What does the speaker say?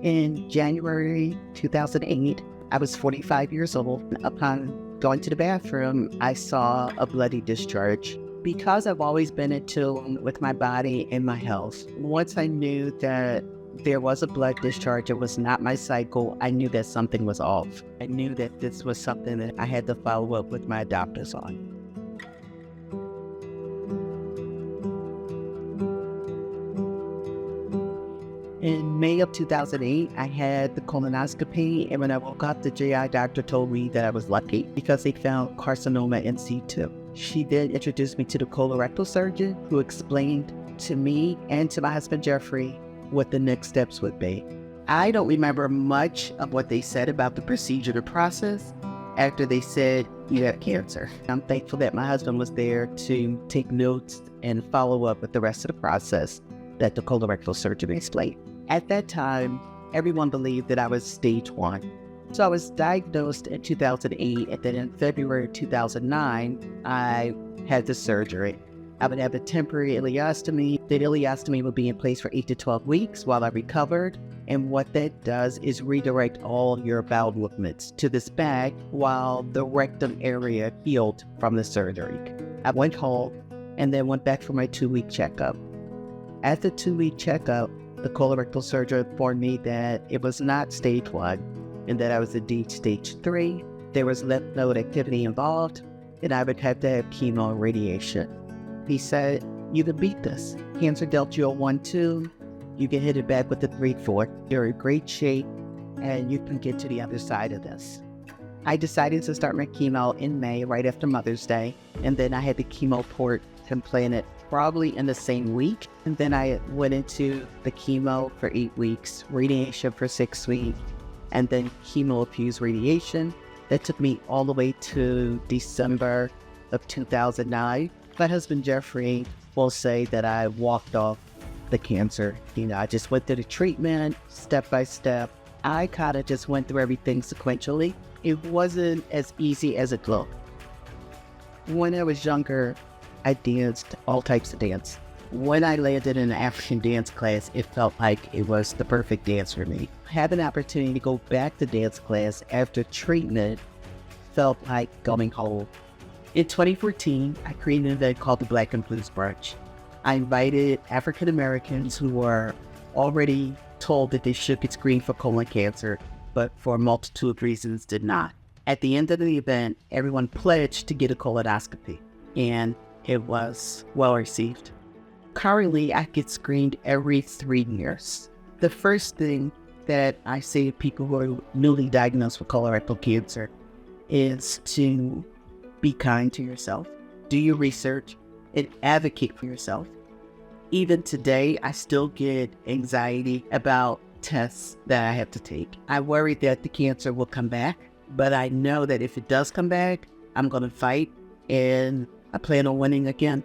In January 2008, I was 45 years old. Upon going to the bathroom, I saw a bloody discharge. Because I've always been in tune with my body and my health, once I knew that there was a blood discharge, it was not my cycle, I knew that something was off. I knew that this was something that I had to follow up with my doctors on. In May of 2008, I had the colonoscopy, and when I woke up, the GI doctor told me that I was lucky because they found carcinoma in situ. She then introduced me to the colorectal surgeon, who explained to me and to my husband, Jeffrey, what the next steps would be. I don't remember much of what they said about the procedure, the process, after they said, "You have cancer." I'm thankful that my husband was there to take notes and follow up with the rest of the process that the colorectal surgeon explained. At that time, everyone believed that I was stage 1. So I was diagnosed in 2008, and then in February 2009, I had the surgery. I would have a temporary ileostomy. The ileostomy would be in place for 8 to 12 weeks while I recovered. And what that does is redirect all your bowel movements to this bag while the rectum area healed from the surgery. I went home and then went back for my 2-week checkup. At the 2-week checkup, the colorectal surgeon informed me that it was not stage 1 and that I was indeed stage 3. There was lymph node activity involved, and I would have to have chemo and radiation. He said, "You can beat this. Cancer dealt you a 1-2. You can hit it back with a 3-4. You're in great shape, and you can get to the other side of this." I decided to start my chemo in May, right after Mother's Day, and then I had the chemo port implanted probably in the same week. And then I went into the chemo for 8 weeks, radiation for 6 weeks, and then chemo-infused radiation. That took me all the way to December of 2009. My husband, Jeffrey, will say that I walked off the cancer. I just went through the treatment step by step. I kind of just went through everything sequentially. It wasn't as easy as it looked. When I was younger, I danced all types of dance. When I landed in an African dance class, it felt like it was the perfect dance for me. Having an opportunity to go back to dance class after treatment felt like going home. In 2014, I created an event called the Black and Blues Brunch. I invited African Americans who were already told that they should get screened for colon cancer, but for a multitude of reasons did not. At the end of the event, everyone pledged to get a colonoscopy, and it was well received. Currently, I get screened every 3 years. The first thing that I say to people who are newly diagnosed with colorectal cancer is to be kind to yourself, do your research, and advocate for yourself. Even today, I still get anxiety about tests that I have to take. I worry that the cancer will come back, but I know that if it does come back, I'm going to fight, and I plan on winning again.